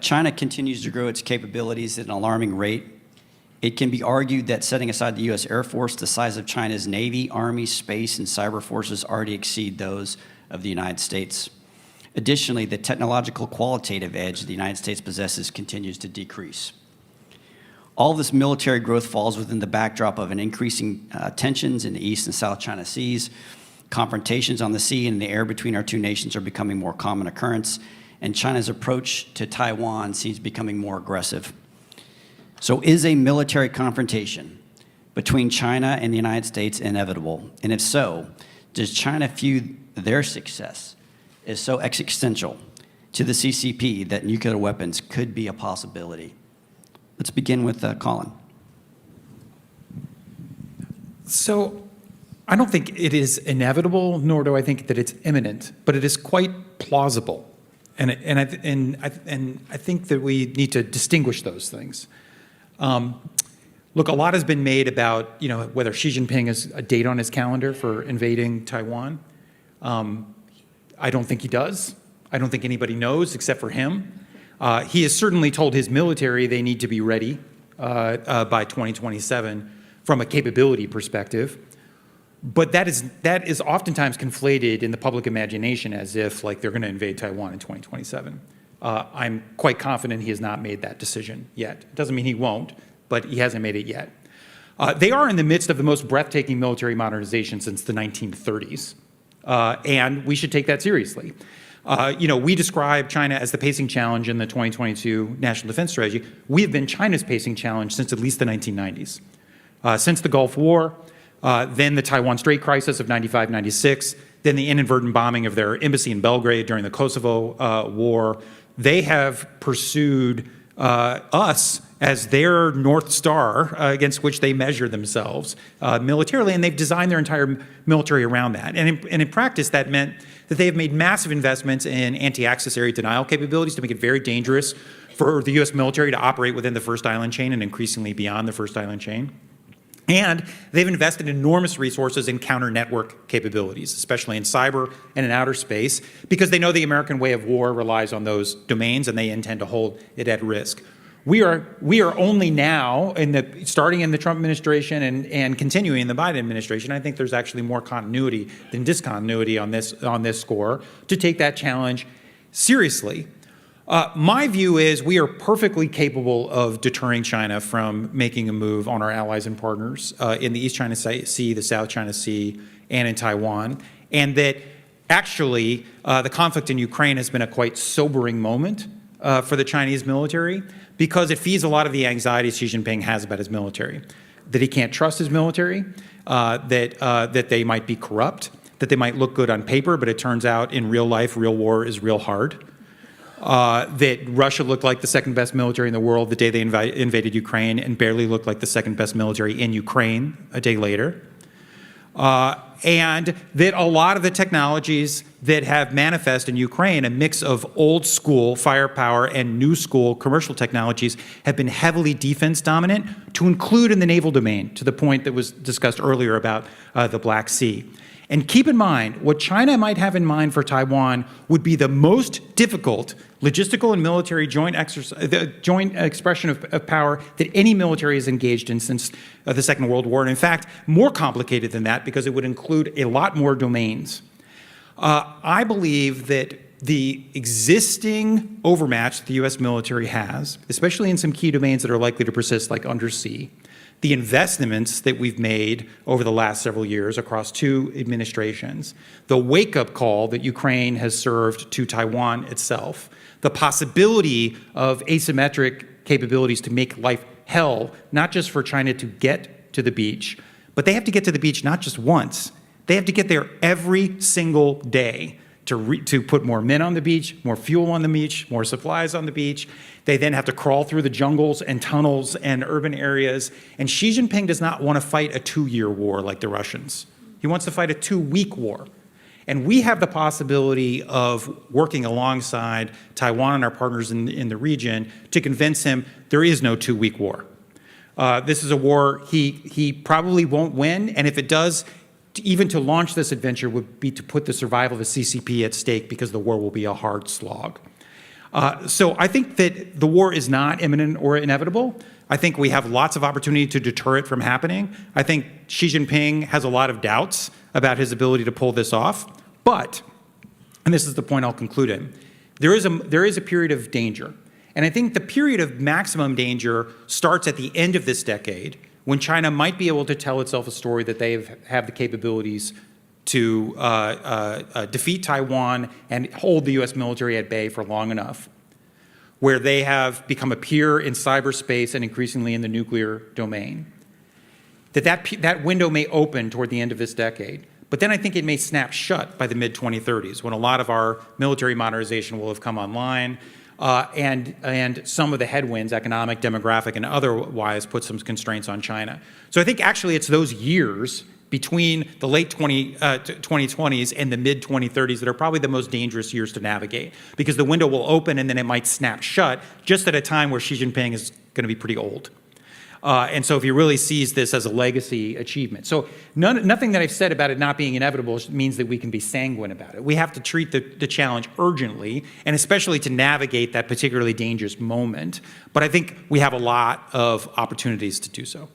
China continues to grow its capabilities at an alarming rate. It can be argued that setting aside the U.S. Air Force, the size of China's Navy, Army, space, and cyber forces already exceed those of the United States. Additionally, the technological qualitative edge the United States possesses continues to decrease. All this military growth falls within the backdrop of an increasing tensions in the East and South China Seas. Confrontations on the sea and the air between our two nations are becoming more common occurrence, and China's approach to Taiwan seems becoming more aggressive. So is a military confrontation between China and the United States inevitable? And if so, does China view their success as so existential to the CCP that nuclear weapons could be a possibility? Let's begin with Colin. So I don't think it is inevitable, nor do I think that it's imminent, but it is quite plausible. And I think that we need to distinguish those things. Look, a lot has been made about whether Xi Jinping has a date on his calendar for invading Taiwan. I don't think he does. I don't think anybody knows except for him. He has certainly told his military they need to be ready by 2027 from a capability perspective. But that is oftentimes conflated in the public imagination as if they're going to invade Taiwan in 2027. I'm quite confident he has not made that decision yet. It doesn't mean he won't, but he hasn't made it yet. They are in the midst of the most breathtaking military modernization since the 1930s, and we should take that seriously. We describe China as the pacing challenge in the 2022 National Defense Strategy. We have been China's pacing challenge since at least the 1990s. Since the Gulf War, then the Taiwan Strait crisis of 95, 96, then the inadvertent bombing of their embassy in Belgrade during the Kosovo War. They have pursued us as their North Star against which they measure themselves militarily, and they've designed their entire military around that. And in practice, that meant that they have made massive investments in anti-access area denial capabilities to make it very dangerous for the U.S. military to operate within the first island chain and increasingly beyond the first island chain. And they've invested enormous resources in counter-network capabilities, especially in cyber and in outer space, because they know the American way of war relies on those domains and they intend to hold it at risk. We are only now, starting in the Trump administration and continuing in the Biden administration, I think there's actually more continuity than discontinuity on this score, to take that challenge seriously. My view is we are perfectly capable of deterring China from making a move on our allies and partners in the East China Sea, the South China Sea, and in Taiwan, and that actually the conflict in Ukraine has been a quite sobering moment for the Chinese military, because it feeds a lot of the anxieties Xi Jinping has about his military, that he can't trust his military, that they might be corrupt, that they might look good on paper, but it turns out in real life, real war is real hard. That Russia looked like the second best military in the world the day they invaded Ukraine, and barely looked like the second best military in Ukraine a day later. And that a lot of the technologies that have manifest in Ukraine, a mix of old school firepower and new school commercial technologies, have been heavily defense dominant, to include in the naval domain, to the point that was discussed earlier about the Black Sea. And keep in mind, what China might have in mind for Taiwan would be the most difficult logistical and military joint expression of power that any military has engaged in since the Second World War. And in fact, more complicated than that, because it would include a lot more domains. I believe that the existing overmatch that the U.S. military has, especially in some key domains that are likely to persist, like undersea, the investments that we've made over the last several years across two administrations, the wake-up call that Ukraine has served to Taiwan itself, the possibility of asymmetric capabilities to make life hell, not just for China to get to the beach, but they have to get to the beach not just once. They have to get there every single day to put more men on the beach, more fuel on the beach, more supplies on the beach. They then have to crawl through the jungles and tunnels and urban areas. And Xi Jinping does not want to fight a 2-year war like the Russians. He wants to fight a 2-week war. And we have the possibility of working alongside Taiwan and our partners in the region to convince him there is no 2-week war. This is a war he probably won't win, and if it does, even to launch this adventure would be to put the survival of the CCP at stake, because the war will be a hard slog. So I think that the war is not imminent or inevitable. I think we have lots of opportunity to deter it from happening. I think Xi Jinping has a lot of doubts about his ability to pull this off. But, and this is the point I'll conclude in, there is a period of danger. And I think the period of maximum danger starts at the end of this decade, when China might be able to tell itself a story that they have the capabilities to defeat Taiwan and hold the US military at bay for long enough, where they have become a peer in cyberspace and increasingly in the nuclear domain. That window may open toward the end of this decade. But then I think it may snap shut by the mid-2030s, when a lot of our military modernization will have come online, and some of the headwinds, economic, demographic, and otherwise, put some constraints on China. So I think actually it's those years between the late 2020s and the mid-2030s that are probably the most dangerous years to navigate, because the window will open and then it might snap shut just at a time where Xi Jinping is going to be pretty old. And so if he really sees this as a legacy achievement. So nothing that I've said about it not being inevitable means that we can be sanguine about it. We have to treat the challenge urgently, and especially to navigate that particularly dangerous moment. But I think we have a lot of opportunities to do so.